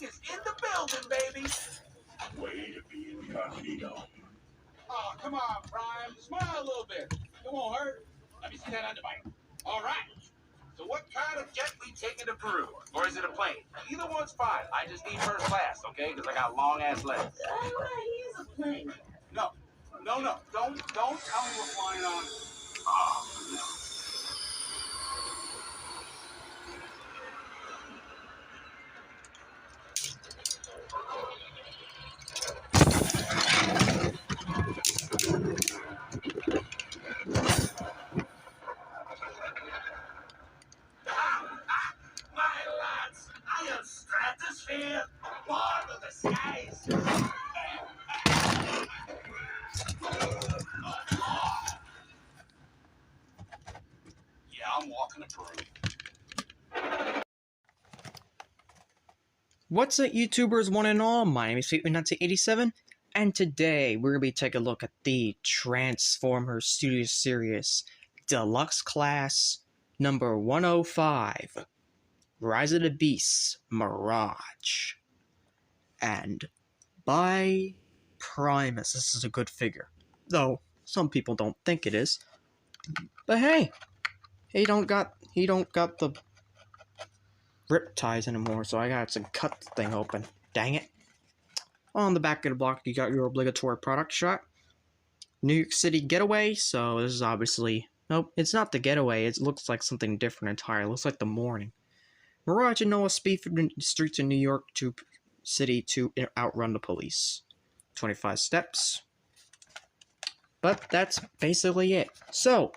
is in the building, baby. Way to be incognito. Oh, come on, Prime. Smile a little bit. It won't hurt. Let me see that underbite. All right. So what kind of jet we taking to Peru? Or is it a plane? Either one's fine. I just need first class, okay? Because I got long-ass legs. He is a plane. No. Don't tell me we're flying on. Oh, no. My lads, I am stratosphere, born of the skies. Yeah, I'm walking to Peru. What's up, YouTubers one and all? My name is Sweetman1987, and today we're going to be taking a look at the Transformers Studio Series Deluxe Class number 105, Rise of the Beasts, Mirage. And by Primus, this is a good figure, though some people don't think it is. But hey, he don't got the rip ties anymore, so I got to cut the thing open. Dang it. On the back of the block, you got your obligatory product shot. New York City Getaway, so this is obviously... Nope, it's not the Getaway, it looks like something different entirely. It looks like the Morning. Mirage and Noah speed through the streets of New York City to outrun the police. 25 steps. But that's basically it. So,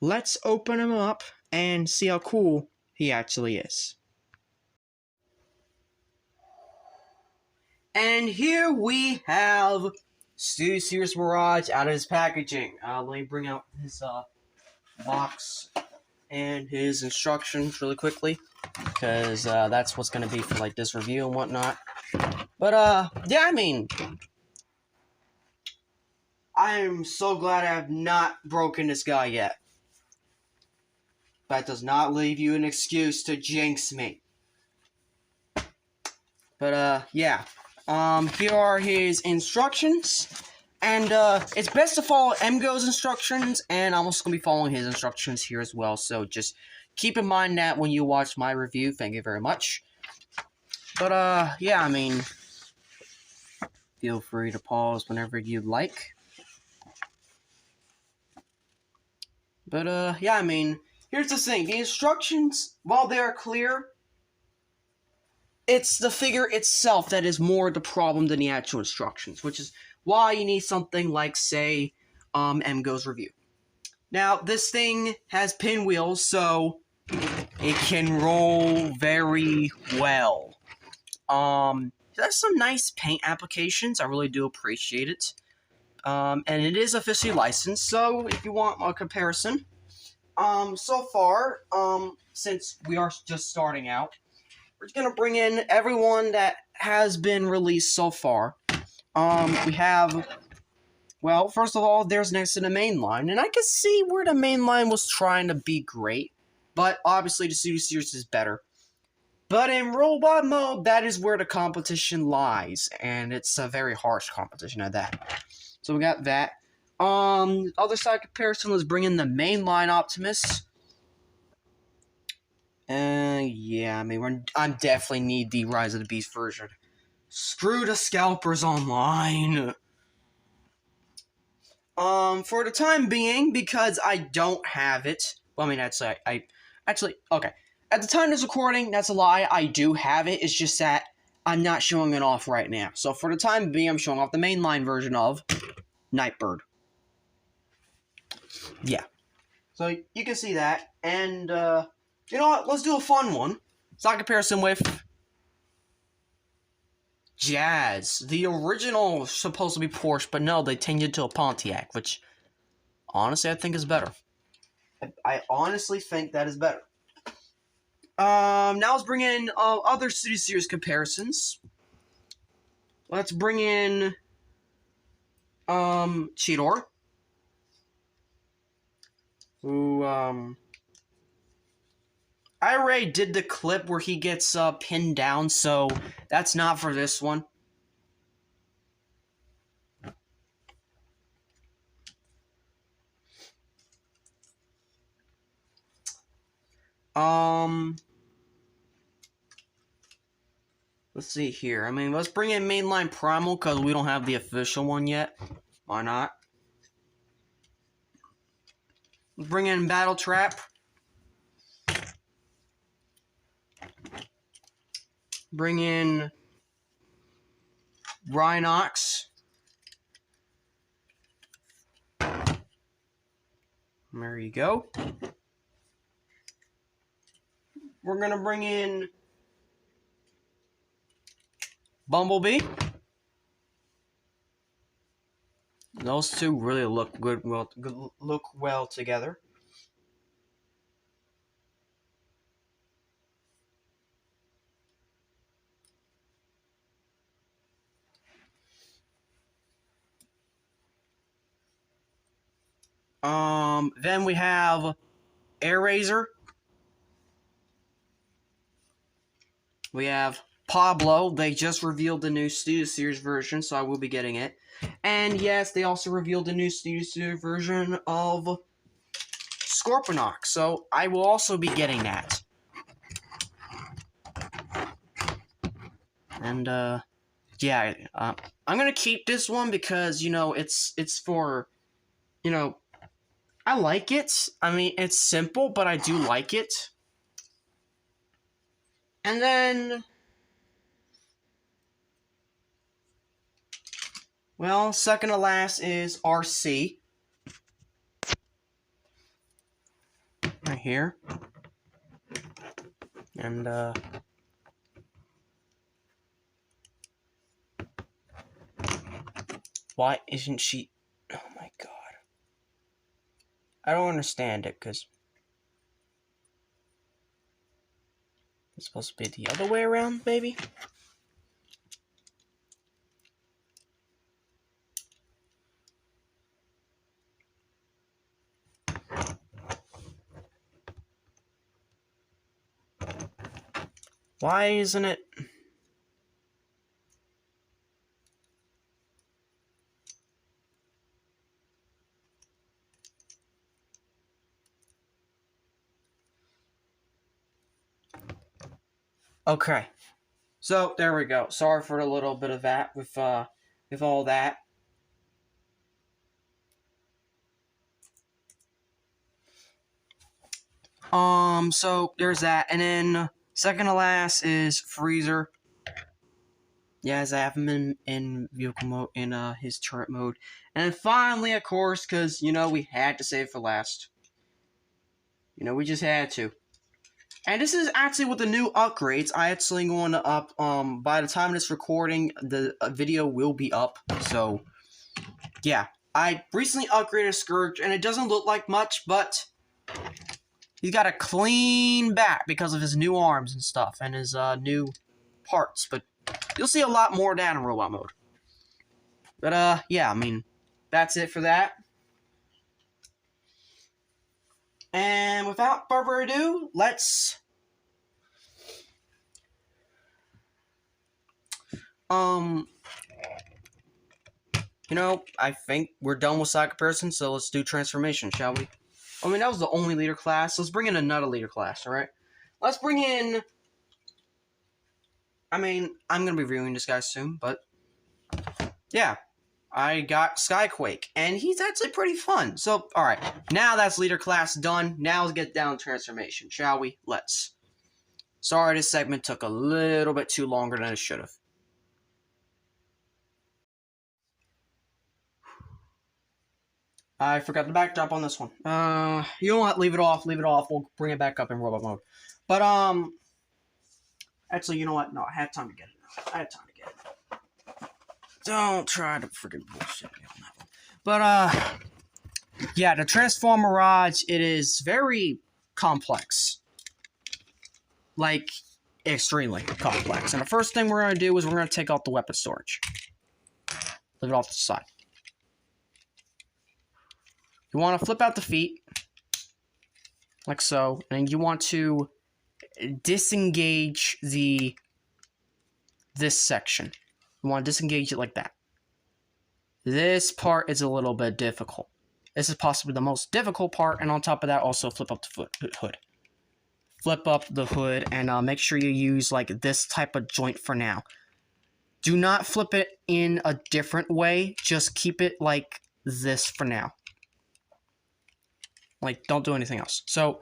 let's open him up and see how cool he actually is. And here we have Studio Series Mirage out of his packaging. Let me bring out his box and his instructions really quickly, because that's what's going to be for like this review and whatnot. But yeah, I mean, I am so glad I have not broken this guy yet. That does not leave you an excuse to jinx me. But yeah. Here are his instructions, and it's best to follow MGO's instructions, and I'm also going to be following his instructions here as well, so just keep in mind that when you watch my review. Thank you very much. But yeah, I mean, feel free to pause whenever you'd like. But yeah, I mean, here's the thing, the instructions, while they are clear, it's the figure itself that is more the problem than the actual instructions, which is why you need something like, say, MGO's review. Now, this thing has pinwheels, so it can roll very well. That's some nice paint applications. I really do appreciate it. And it is officially licensed, so if you want a comparison, so far, since we are just starting out, we're going to bring in everyone that has been released so far. We have, well, first of all, there's next to the main line, and I can see where the main line was trying to be great, but obviously the Studio Series is better. But in robot mode, that is where the competition lies, and it's a very harsh competition at that. So we got that. Other side comparison, let's bring in the mainline Optimus. Yeah, I mean, I definitely need the Rise of the Beast version. Screw the Scalpers online. For the time being, because I don't have it. Well, I mean, actually, okay. At the time of this recording, that's a lie. I do have it. It's just that I'm not showing it off right now. So for the time being, I'm showing off the mainline version of Nightbird. Yeah. So you can see that, and you know what? Let's do a fun one. Side comparison with Jazz. The original was supposed to be Porsche, but no, they changed it to a Pontiac, which honestly I think is better. I honestly think that is better. Now let's bring in other Studio Series comparisons. Let's bring in Cheetor, who I already did the clip where he gets pinned down, so that's not for this one. Let's see here. I mean, let's bring in Mainline Primal because we don't have the official one yet. Why not? Let's bring in Battle Trap. Bring in Rhinox. There you go. We're gonna bring in Bumblebee. Those two really look look well together. Then we have Air Razor. We have Pablo. They just revealed the new Studio Series version, so I will be getting it. And yes, they also revealed the new Studio Series version of Scorponok, so I will also be getting that. And yeah, I'm gonna keep this one because it's for I like it. I mean, it's simple, but I do like it. And then, well, second to last is RC. Right here. And, why isn't she... Oh my god. I don't understand it, because it's supposed to be the other way around, maybe? Why isn't it... Okay, so there we go. Sorry for a little bit of that with all that. So there's that, and then second to last is Freezer. Yes, I have him in vehicle mode, in his turret mode, and then finally, of course, because we had to save for last. We just had to. And this is actually with the new upgrades. I actually going to up, by the time of this recording, the video will be up. So, yeah. I recently upgraded Scourge, and it doesn't look like much, but he's got a clean back because of his new arms and stuff, and his new parts. But you'll see a lot more of that in robot mode. But, yeah, I mean, that's it for that. And without further ado, let's... I think we're done with side comparison, so let's do transformation, shall we? I mean, that was the only leader class. Let's bring in another leader class, alright? Let's bring in... I mean, I'm gonna be reviewing this guy soon, but... Yeah. I got Skyquake, and he's actually pretty fun. So, alright. Now that's leader class done. Now let's get down to transformation, shall we? Let's. Sorry, this segment took a little bit too longer than it should have. I forgot the backdrop on this one. You know what? Leave it off. Leave it off. We'll bring it back up in robot mode. But, actually, you know what? No, I have time to get it now. I have time to get it. Don't try to freaking bullshit me on that one. But, yeah, the Transform Mirage, it is very complex. Like, extremely complex. And the first thing we're going to do is we're going to take out the weapon storage. Leave it off to the side. You want to flip out the feet, like so, and you want to disengage this section. You want to disengage it like that. This part is a little bit difficult. This is possibly the most difficult part, and on top of that, also flip up the hood. Flip up the hood, and make sure you use like this type of joint for now. Do not flip it in a different way. Just keep it like this for now. Like, don't do anything else. So,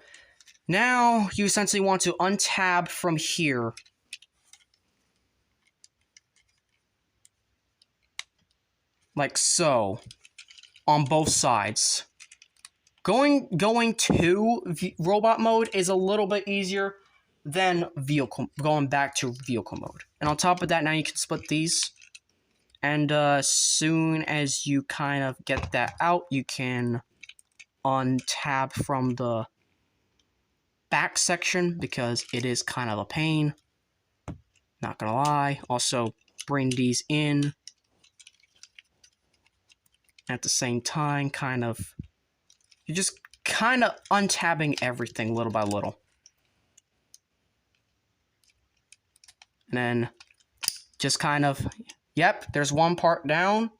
now you essentially want to untab from here. Like so. On both sides. Going to robot mode is a little bit easier than going back to vehicle mode. And on top of that, now you can split these. And as soon as you kind of get that out, you can untab from the back section because it is kind of a pain. Not gonna lie. Also, bring these in at the same time, kind of. You're just kind of untabbing everything little by little. And then just kind of, yep, there's one part down.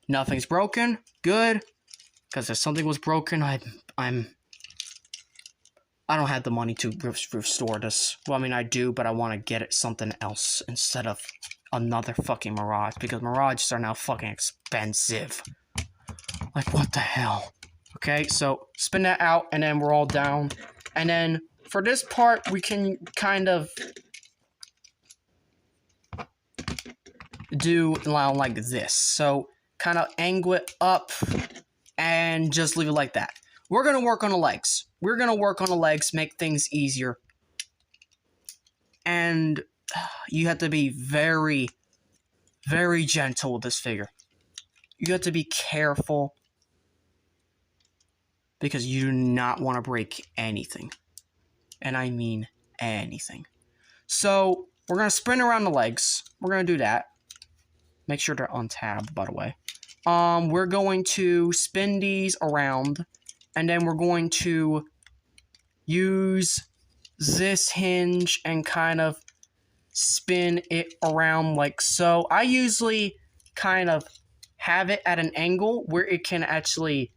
Nothing's broken. Good. Because if something was broken, I don't have the money to restore this. Well, I mean, I do, but I want to get it something else instead of another fucking Mirage. Because Mirages are now fucking expensive. Like, what the hell? Okay, so spin that out, and then we're all down. And then for this part, we can kind of do like this. So kind of angle it up and just leave it like that. We're going to work on the legs. We're going to work on the legs, make things easier. And you have to be very, very gentle with this figure. You have to be careful because you do not want to break anything. And I mean anything. So we're going to spin around the legs. We're going to do that. Make sure they're on tab, by the way. We're going to spin these around. And then we're going to use this hinge and kind of spin it around like so. I usually kind of have it at an angle where it can actually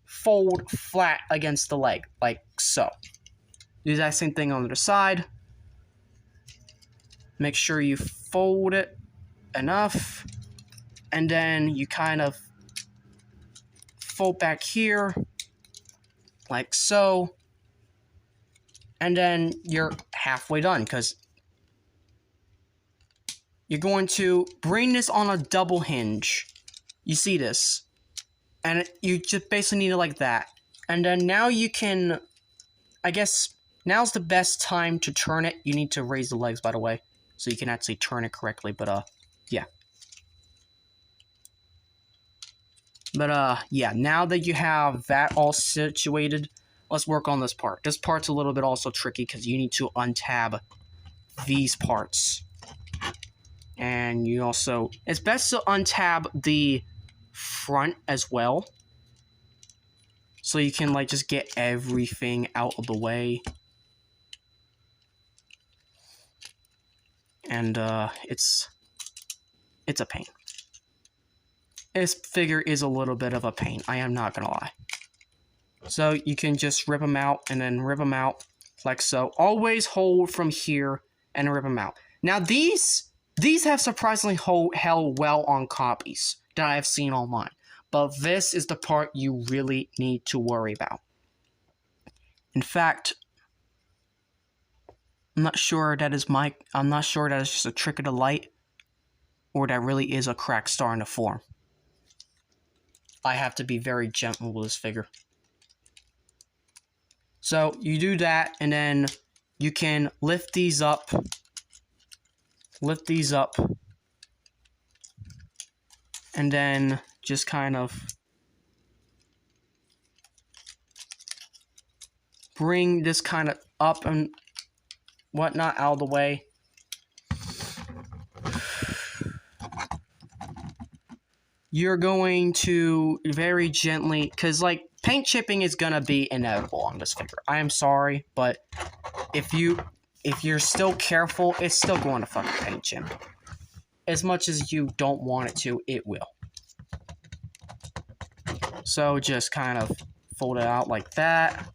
fold flat against the leg, like so. Do that same thing on the other side. Make sure you fold it enough, and then you kind of fold back here, like so, and then you're halfway done, because you're going to bring this on a double hinge. You see this? And you just basically need it like that. And then now you can, I guess, now's the best time to turn it. You need to raise the legs, by the way, so you can actually turn it correctly, but, yeah. But, yeah, now that you have that all situated, let's work on this part. This part's a little bit also tricky, because you need to untab these parts. And you also, it's best to untab the front as well, so you can like just get everything out of the way. And it's a pain. This figure is a little bit of a pain, I am not gonna lie. So you can just rip them out and then rip them out like so. Always hold from here and rip them out. Now these have surprisingly held well on copies that I've seen online. But this is the part you really need to worry about. In fact, I'm not sure that is just a trick of the light, or that really is a crack starting to form. I have to be very gentle with this figure. So you do that, and then you can lift these up. And then just kind of bring this kind of up and whatnot out of the way. You're going to very gently, because like paint chipping is gonna be inevitable on this figure. I am sorry, but if you if you're still careful, it's still going to fucking paint you. As much as you don't want it to, it will. So just kind of fold it out like that.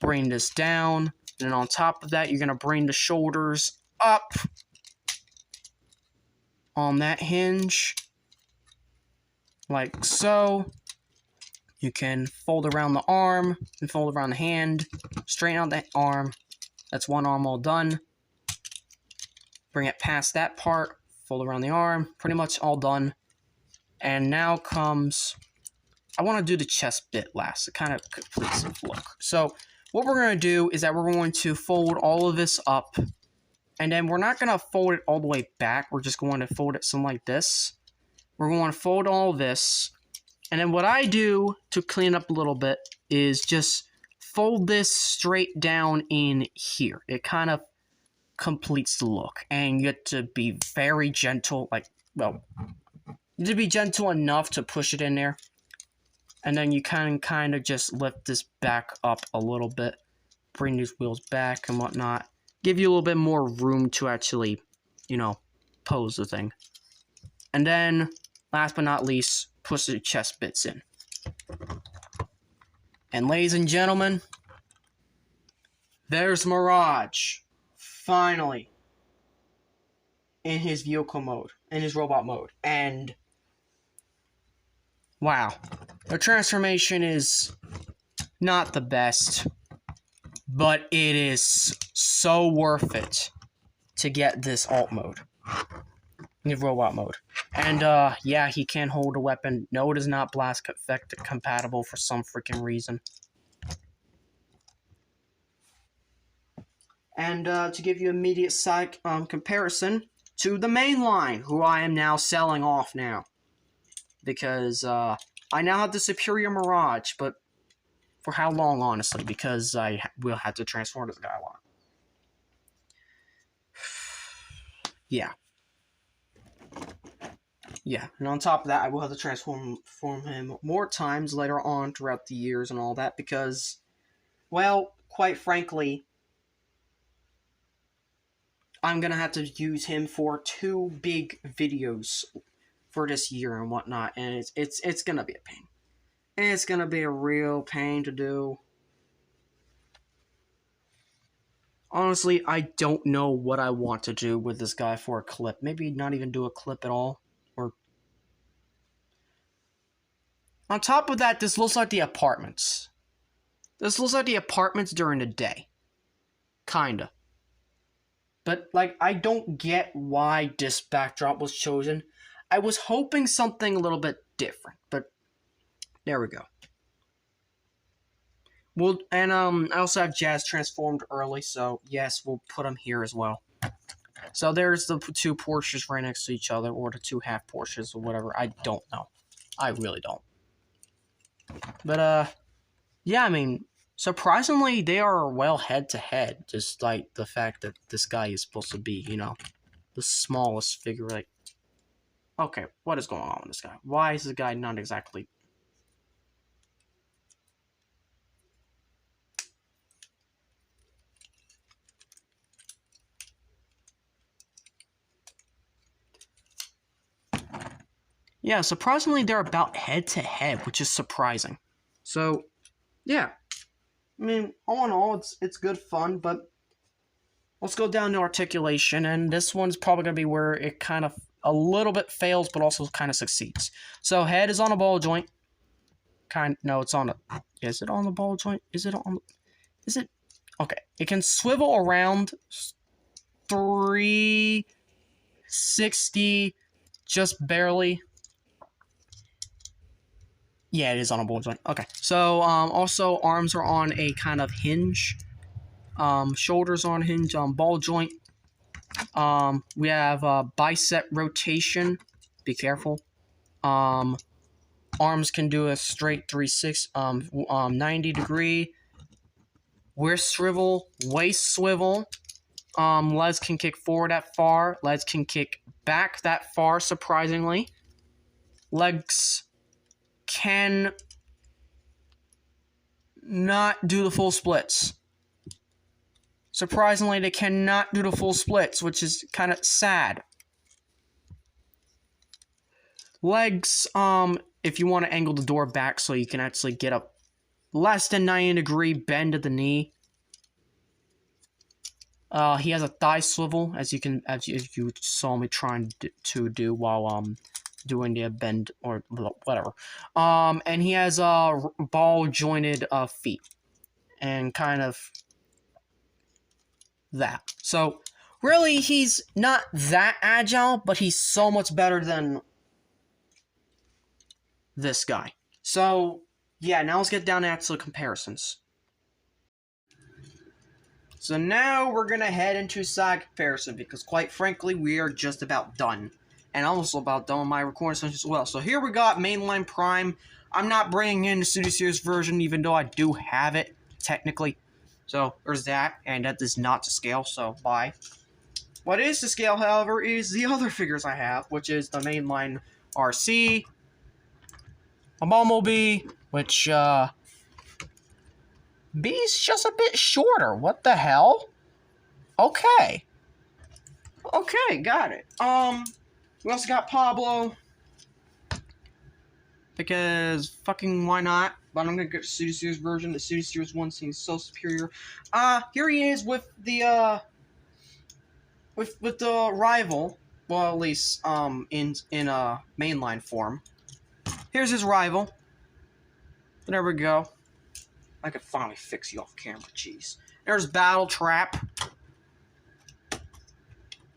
Bring this down. And then on top of that, you're going to bring the shoulders up on that hinge. Like so. You can fold around the arm and fold around the hand. Straighten out that arm. That's one arm all done. Bring it past that part. Fold around the arm. Pretty much all done. And now comes... I want to do the chest bit last. It kind of completes the look. So what we're going to do is that we're going to fold all of this up. And then we're not going to fold it all the way back. We're just going to fold it something like this. We're going to fold all this. And then what I do to clean up a little bit is just fold this straight down in here. It kind of completes the look. And you get to be very gentle. Like, well, you have to be gentle enough to push it in there. And then you can kind of just lift this back up a little bit. Bring these wheels back and whatnot. Give you a little bit more room to actually, you know, pose the thing. And then, last but not least, push the chest bits in. And ladies and gentlemen, there's Mirage. Finally. In his vehicle mode. In his robot mode. And... wow. The transformation is not the best, but it is so worth it to get this alt mode. The robot mode. And, yeah, he can hold a weapon. No, it is not blast effect compatible for some freaking reason. And, to give you immediate side comparison to the main line, who I am now selling off now. Because, I now have the superior Mirage, but for how long, honestly? Because I will have to transform this guy a lot. Yeah. Yeah, and on top of that, I will have to transform him more times later on throughout the years and all that, because, well, quite frankly, I'm gonna have to use him for 2 big videos for this year and whatnot, and it's gonna be a pain. It's gonna be a real pain to do. Honestly, I don't know what I want to do with this guy for a clip. Maybe not even do a clip at all. Or on top of that, this looks like the apartments. This looks like the apartments during the day. Kinda. But, like, I don't get why this backdrop was chosen. I was hoping something a little bit different, but there we go. Well, and I also have Jazz transformed early, so yes, we'll put him here as well. So there's the 2 Porsches right next to each other, or the 2 half Porsches, or whatever. I don't know. I really don't. But, yeah, I mean, surprisingly, they are well head-to-head, just like the fact that this guy is supposed to be, you know, the smallest figure, like, okay, what is going on with this guy? Why is this guy not exactly... Yeah, surprisingly, they're about head-to-head, which is surprising. So, yeah. I mean, all in all, it's good fun, but let's go down to articulation, and this one's probably going to be where it kind of a little bit fails, but also kind of succeeds. So, head is on a ball joint. No, it's on a... Is it on the ball joint? Is it on... Is it... Okay. It can swivel around 360, just barely. Yeah, it is on a ball joint. Okay. So, also, arms are on a kind of hinge. Shoulders on hinge, ball joint. We have bicep rotation. Be careful. Arms can do a straight 90 degree. Wrist swivel, waist swivel. Legs can kick forward that far. Legs can kick back that far, surprisingly. Legs can not do the full splits. Surprisingly, they cannot do the full splits, which is kind of sad. Legs, if you want to angle the door back so you can actually get a less than 90-degree bend at the knee. He has a thigh swivel, as you saw me trying to do while doing the bend or whatever. And he has ball jointed feet, and kind of that. So really, he's not that agile, but he's so much better than this guy. So yeah, now let's get down to actual comparisons. So now we're gonna head into side comparison because quite frankly, we are just about done. And I'm also about done with my recording session as well. So here we got Mainline Prime. I'm not bringing in the Studio Series version, even though I do have it, technically. So there's that, and that is not to scale, so bye. What is to scale, however, is the other figures I have, which is the Mainline RC, a Bumblebee, which, B's just a bit shorter. What the hell? Okay. Okay, got it. We also got Pablo. Because fucking why not? But I'm gonna get the Studio Series version. The Studio Series 1 seems so superior. Here he is with the, with the rival. Well, at least, in mainline form. Here's his rival. There we go. I could finally fix you off camera, jeez. There's Battle Trap.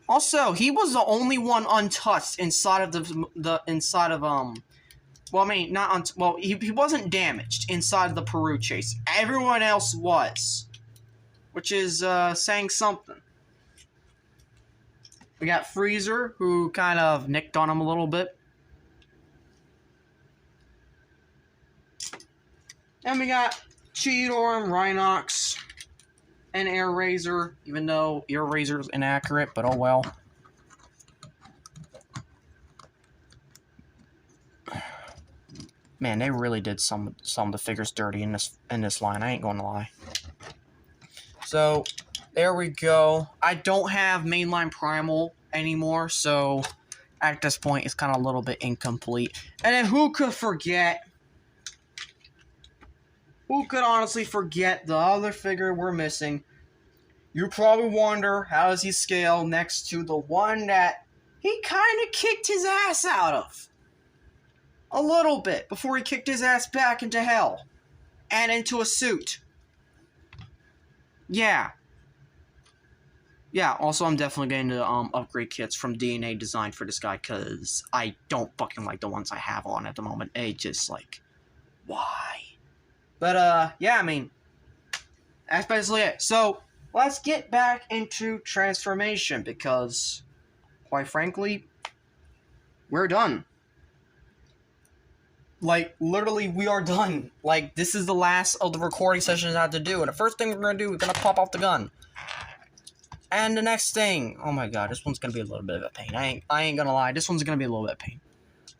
Also, he was the only one untouched inside of well, I mean, he wasn't damaged inside of the Peru chase. Everyone else was. Which is, saying something. We got Freezer, who kind of nicked on him a little bit. And we got Cheetor and Rhinox and Air Razor, even though Air Razor's inaccurate, but oh well. Man, they really did some of the figures dirty in this line. I ain't gonna lie. So there we go. I don't have Mainline Primal anymore, so at this point it's kind of a little bit incomplete. And then who could forget? Who could honestly forget the other figure we're missing? You probably wonder, how does he scale next to the one that he kind of kicked his ass out of? A little bit, before he kicked his ass back into hell. And into a suit. Yeah. Yeah, also I'm definitely getting the upgrade kits from DNA Design for this guy, because I don't fucking like the ones I have on at the moment. They just, like, why? But, yeah, I mean, that's basically it. So, let's get back into transformation, because, quite frankly, we're done. Like, literally, we are done. Like, this is the last of the recording sessions I have to do, and the first thing we're gonna do, we're gonna pop off the gun. And the next thing, oh my god, this one's gonna be a little bit of a pain. I ain't gonna lie, this one's gonna be a little bit of pain.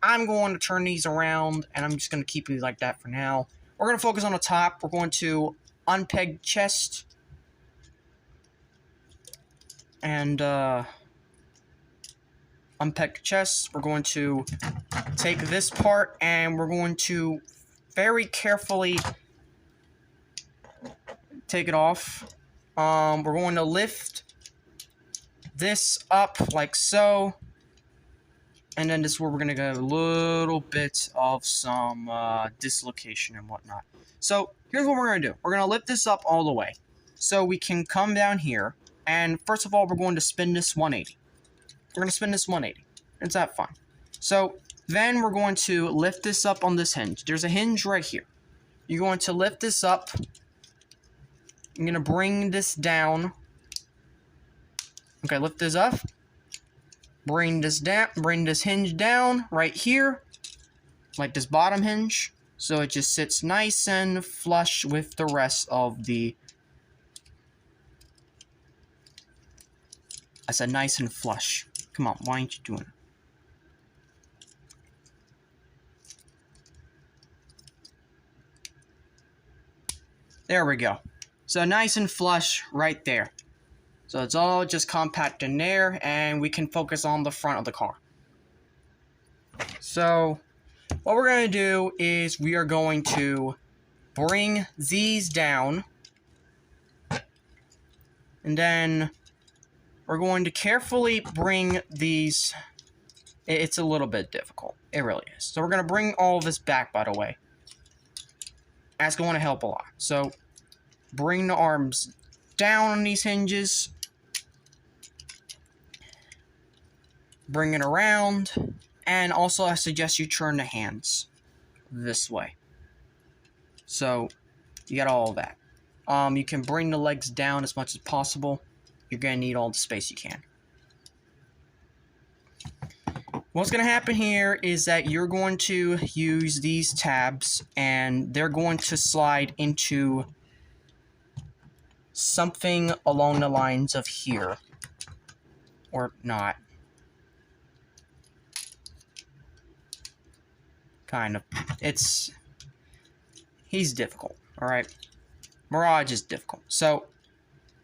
I'm going to turn these around, and I'm just gonna keep it like that for now. We're going to focus on the top. We're going to unpeg chest. And, unpeg chest. We're going to take this part, and we're going to very carefully take it off. We're going to lift this up like so. And then this is where we're going to get a little bit of some dislocation and whatnot. So here's what we're going to do. We're going to lift this up all the way. So we can come down here. And first of all, we're going to spin this 180. We're going to spin this 180. Is that fine? So then we're going to lift this up on this hinge. There's a hinge right here. You're going to lift this up. I'm going to bring this down. Okay, lift this up. Bring this down, bring this hinge down right here, like this bottom hinge, so it just sits nice and flush with the rest of the. I said nice and flush. Come on, why aren't you doing it? There we go. So nice and flush right there. So it's all just compact in there, and we can focus on the front of the car. So what we're going to do is we are going to bring these down, and then we're going to carefully bring these. It's a little bit difficult. It really is. So we're going to bring all of this back, by the way. That's going to help a lot. So bring the arms down on these hinges. Bring it around. And also I suggest you turn the hands this way. So you got all of that. You can bring the legs down as much as possible. You're going to need all the space you can. What's going to happen here is that you're going to use these tabs, and they're going to slide into something along the lines of here. Or not. Kind of. He's difficult, alright? Mirage is difficult. So,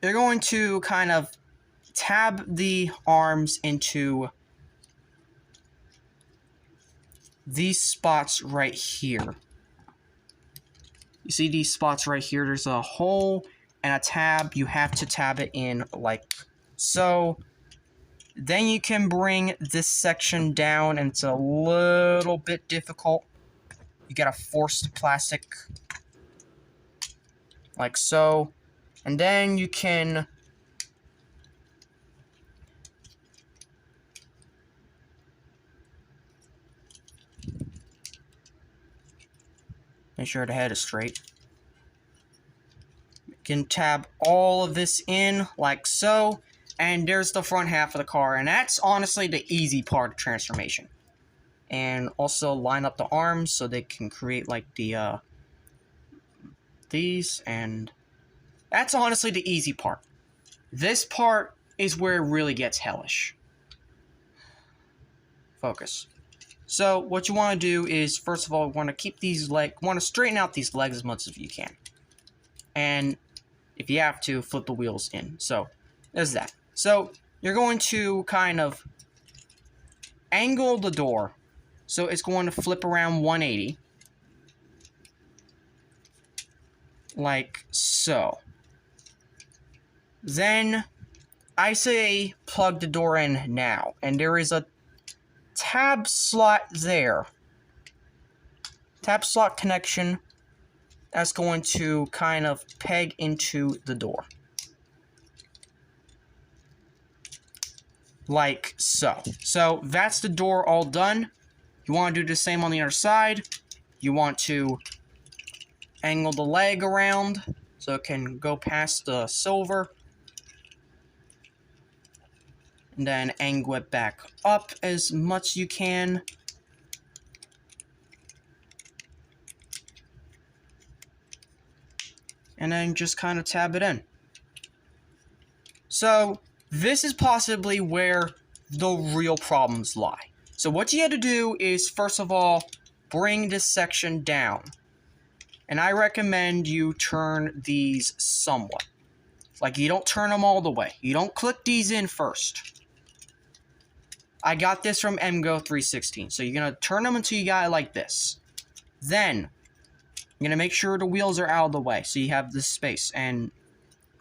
you're going to kind of tab the arms into these spots right here. You see these spots right here? There's a hole and a tab. You have to tab it in like so. Then you can bring this section down, and it's a little bit difficult. You gotta force the plastic like so. And then you can make sure the head is straight. You can tab all of this in like so. And there's the front half of the car, and that's honestly the easy part of transformation. And also line up the arms so they can create like the these, and that's honestly the easy part. This part is where it really gets hellish. Focus. So what you want to do is, first of all, want to keep these want to straighten out these legs as much as you can. And if you have to, flip the wheels in. So there's that. So you're going to kind of angle the door. So it's going to flip around 180. Like so. Then I say plug the door in now. And there is a tab slot there. Tab slot connection. That's going to kind of peg into the door. Like so. So that's the door all done. You want to do the same on the other side. You want to angle the leg around so it can go past the silver. And then angle it back up as much as you can. And then just kind of tab it in. So this is possibly where the real problems lie. So what you have to do is, first of all, bring this section down. And I recommend you turn these somewhat. Like, you don't turn them all the way. You don't click these in first. I got this from MGO316. So you're going to turn them until you got it like this. Then, you're going to make sure the wheels are out of the way. So you have this space. And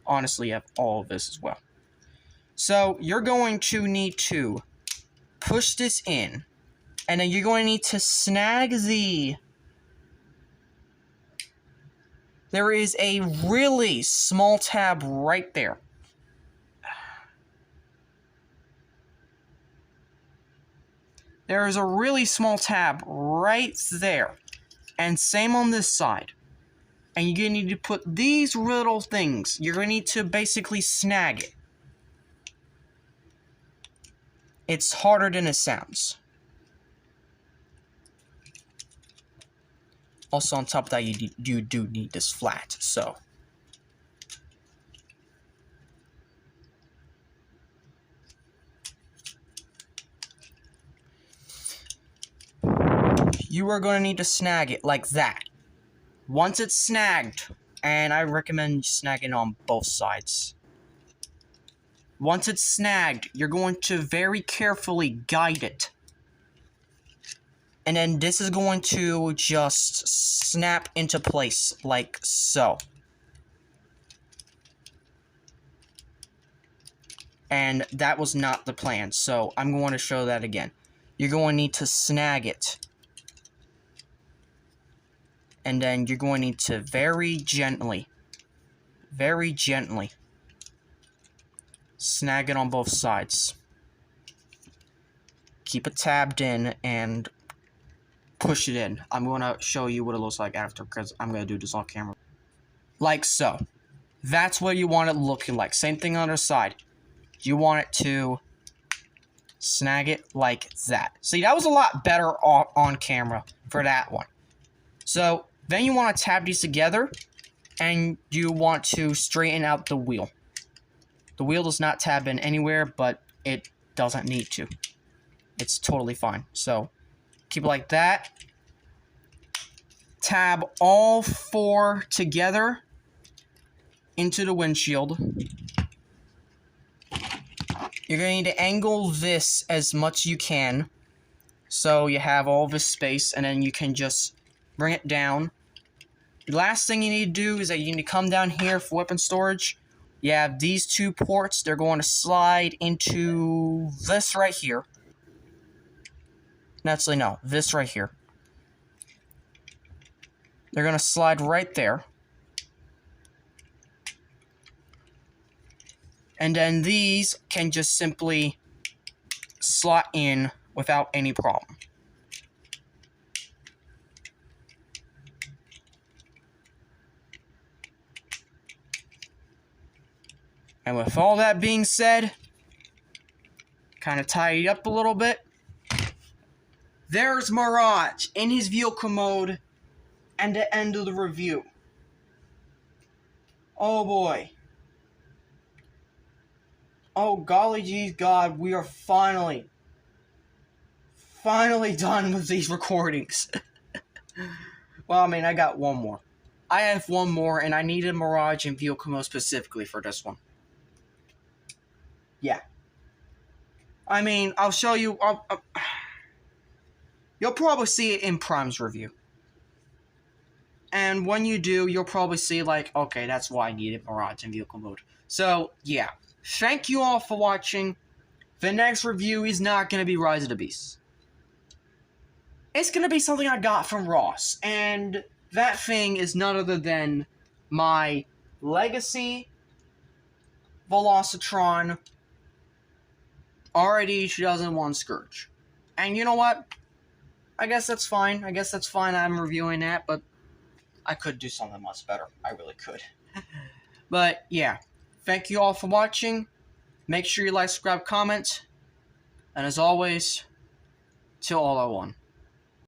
honestly, you have all of this as well. So you're going to need to push this in, and then you're going to need to snag the... There is a really small tab right there. There is a really small tab right there. And same on this side. And you're going to need to put these little things. You're going to need to basically snag it. It's harder than it sounds. Also, on top of that, you do need this flat, so. You are going to need to snag it like that. Once it's snagged, and I recommend snagging on both sides. Once it's snagged, you're going to very carefully guide it. And then this is going to just snap into place, like so. And that was not the plan, so I'm going to show that again. You're going to need to snag it. And then you're going to need to very gently, snag it on both sides. Keep it tabbed in and push it in. I'm going to show you what it looks like after, because I'm going to do this off camera. Like so. That's what you want it looking like. Same thing on the other side. You want it to snag it like that. See, that was a lot better on camera for that one. So, then you want to tab these together, and you want to straighten out the wheel. The wheel does not tab in anywhere, but it doesn't need to. It's totally fine. So, keep it like that. Tab all 4 together into the windshield. You're going to need to angle this as much as you can, so you have all this space, and then you can just bring it down. The last thing you need to do is that you need to come down here for weapon storage. You have these 2 ports. They're going to slide into this right here. Actually, no, this right here. They're going to slide right there. And then these can just simply slot in without any problem. And with all that being said, kind of tidy up a little bit. There's Mirage in his vehicle mode and the end of the review. Oh boy. Oh golly geez God, we are finally done with these recordings. Well, I mean, I got one more. I have one more, and I needed Mirage and vehicle mode specifically for this one. Yeah. I mean, I'll show you. You'll probably see it in Prime's review. And when you do, you'll probably see, like, okay, that's why I needed Mirage and vehicle mode. So, yeah. Thank you all for watching. The next review is not going to be Rise of the Beasts. It's going to be something I got from Ross. And that thing is none other than my Legacy Velocitron ROTB 2001 Scourge. And you know what? I guess that's fine. I'm reviewing that, but I could do something much better. I really could. But, yeah. Thank you all for watching. Make sure you like, subscribe, comment. And as always, Til All Are One.